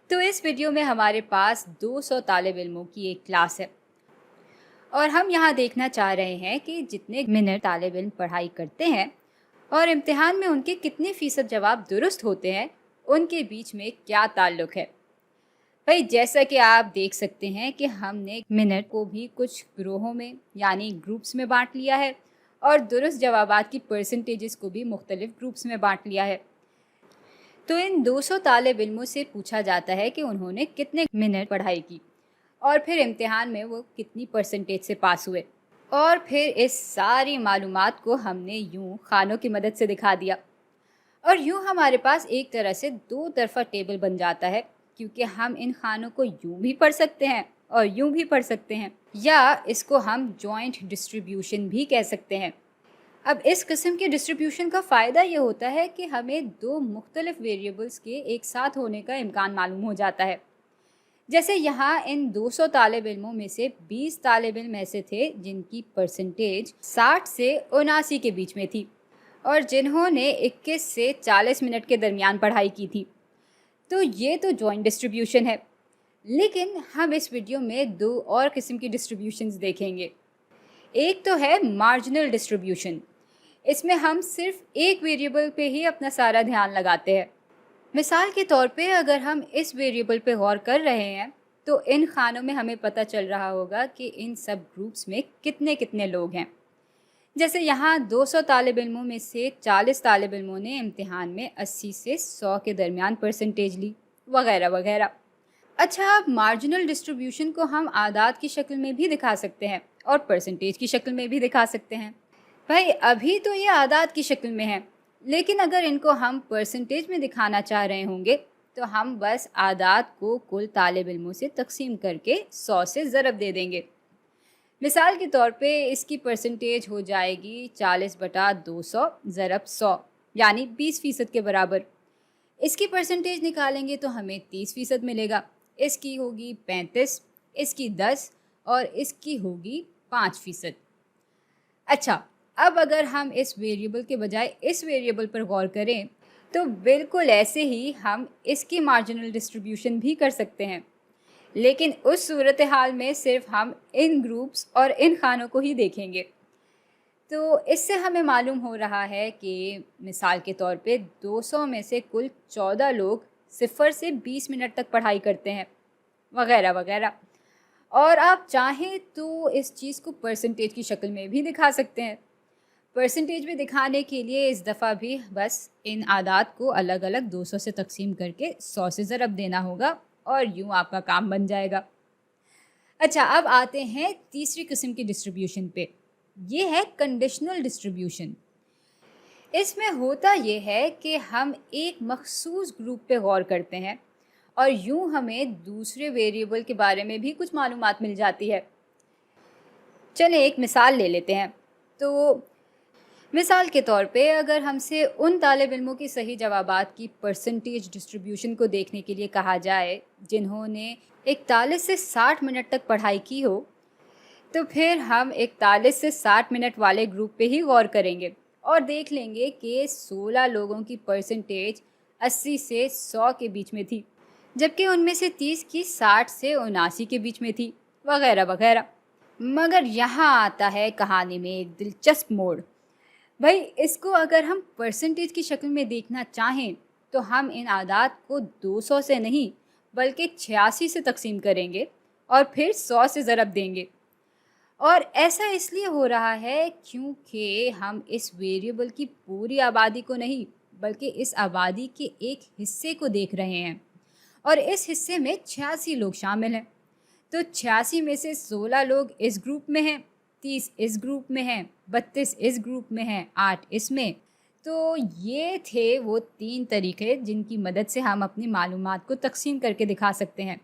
तो इस वीडियो में हमारे पास 200 तालिब इल्मों की एक क्लास है और हम यहाँ देखना चाह रहे हैं कि जितने मिनट तालिब इल्म पढ़ाई करते हैं और इम्तिहान में उनके कितने फ़ीसद जवाब दुरुस्त होते हैं, उनके बीच में क्या ताल्लुक़ है। भाई जैसा कि आप देख सकते हैं कि हमने मिनट को भी कुछ ग्रोहों में यानी ग्रुप्स में बांट लिया है और दुरुस्त जवाबात की परसेंटेजेस को भी मुख्तलिफ ग्रुप्स में बांट लिया है। तो इन 200 तालिब इल्मों से पूछा जाता है कि उन्होंने कितने मिनट पढ़ाई की और फिर इम्तिहान में वो कितनी परसेंटेज से पास हुए। और फिर इस सारी मालूमात को हमने यूं खानों की मदद से दिखा दिया और यूं हमारे पास एक तरह से दो तरफा टेबल बन जाता है, क्योंकि हम इन खानों को यूं भी पढ़ सकते हैं और यूं भी पढ़ सकते हैं, या इसको हम जॉइंट डिस्ट्रीब्यूशन भी कह सकते हैं। अब इस किस्म के डिस्ट्रीब्यूशन का फ़ायदा ये होता है कि हमें दो मुख्तलिफ वेरिएबल्स के एक साथ होने का इम्कान मालूम हो जाता है। जैसे यहाँ इन 200 तालिब इल्मों में से 20 तालिब इल्म ऐसे थे जिनकी परसेंटेज 60 से 79 के बीच में थी और जिन्होंने 21 से 40 मिनट के दरमियान पढ़ाई की थी। तो ये तो जॉइंट डिस्ट्रीब्यूशन है, लेकिन हम इस वीडियो में दो और किस्म की डिस्ट्रीब्यूशंस देखेंगे। एक तो है मार्जिनल डिस्ट्रीब्यूशन। इसमें हम सिर्फ एक वेरिएबल पे ही अपना सारा ध्यान लगाते हैं। मिसाल के तौर पे अगर हम इस वेरिएबल पे गौर कर रहे हैं तो इन खानों में हमें पता चल रहा होगा कि इन सब ग्रुप्स में कितने कितने लोग हैं। जैसे यहाँ 200 तालिब इल्मों में से 40 तालिब इल्मों ने इम्तिहान में 80 से 100 के दरमियान परसेंटेज ली, वगैरह वगैरह। अच्छा, अब मार्जिनल डिस्ट्रीब्यूशन को हम आदाद की शक्ल में भी दिखा सकते हैं और परसेंटेज की शक्ल में भी दिखा सकते हैं। भाई अभी तो ये आदाद की शक्ल में है, लेकिन अगर इनको हम परसेंटेज में दिखाना चाह रहे होंगे तो हम बस आदाद को कुल तालिब इल्मों से तकसीम करके 100 से ज़रब दे देंगे। मिसाल के तौर पे इसकी परसेंटेज हो जाएगी 40/200 ज़रब 100 यानी 20% के बराबर। इसकी परसेंटेज निकालेंगे तो हमें 30% मिलेगा। इसकी होगी 35, इसकी 10 और इसकी होगी 5%। अच्छा, अब अगर हम इस वेरिएबल के बजाय इस वेरिएबल पर गौर करें तो बिल्कुल ऐसे ही हम इसकी मार्जिनल डिस्ट्रीब्यूशन भी कर सकते हैं, लेकिन उस सूरत हाल में सिर्फ हम इन ग्रुप्स और इन खानों को ही देखेंगे। तो इससे हमें मालूम हो रहा है कि मिसाल के तौर पे 200 में से कुल 14 लोग 0 से 20 मिनट तक पढ़ाई करते हैं, वगैरह वगैरह। और आप चाहें तो इस चीज़ को परसेंटेज की शक्ल में भी दिखा सकते हैं। परसेंटेज में दिखाने के लिए इस दफ़ा भी बस इन आदाद को अलग अलग 200 से तकसीम करके 100 से ज़रब देना होगा और यूँ आपका काम बन जाएगा। अच्छा, अब आते हैं तीसरी किस्म की डिस्ट्रीब्यूशन पे। ये है कंडीशनल डिस्ट्रीब्यूशन। इसमें होता ये है कि हम एक मखसूस ग्रुप पे गौर करते हैं और यूँ हमें दूसरे वेरिएबल के बारे में भी कुछ मालूमात मिल जाती है। चलें एक मिसाल ले लेते हैं। तो मिसाल के तौर पे अगर हमसे उन तालिब इल्मों की सही जवाबात की परसेंटेज डिस्ट्रीब्यूशन को देखने के लिए कहा जाए जिन्होंने 41 से 60 मिनट तक पढ़ाई की हो, तो फिर हम 41 से 60 मिनट वाले ग्रुप पे ही गौर करेंगे और देख लेंगे कि 16 लोगों की परसेंटेज 80 से 100 के बीच में थी, जबकि उनमें से 30 की 60 से 79 के बीच में थी, वगैरह वगैरह। मगर यहाँ आता है कहानी में एक दिलचस्प मोड़। भाई इसको अगर हम परसेंटेज की शक्ल में देखना चाहें तो हम इन आदाद को 200 से नहीं बल्कि 86 से तकसीम करेंगे और फिर 100 से ज़रब देंगे। और ऐसा इसलिए हो रहा है क्योंकि हम इस वेरिएबल की पूरी आबादी को नहीं बल्कि इस आबादी के एक हिस्से को देख रहे हैं और इस हिस्से में 86 लोग शामिल हैं। तो 86 में से 16 लोग इस ग्रुप में हैं, 30 इस ग्रुप में हैं, 32 इस ग्रुप में हैं, 8 इसमें। तो ये थे वो 3 तरीक़े जिनकी मदद से हम अपनी मालूमात को तकसीम करके दिखा सकते हैं।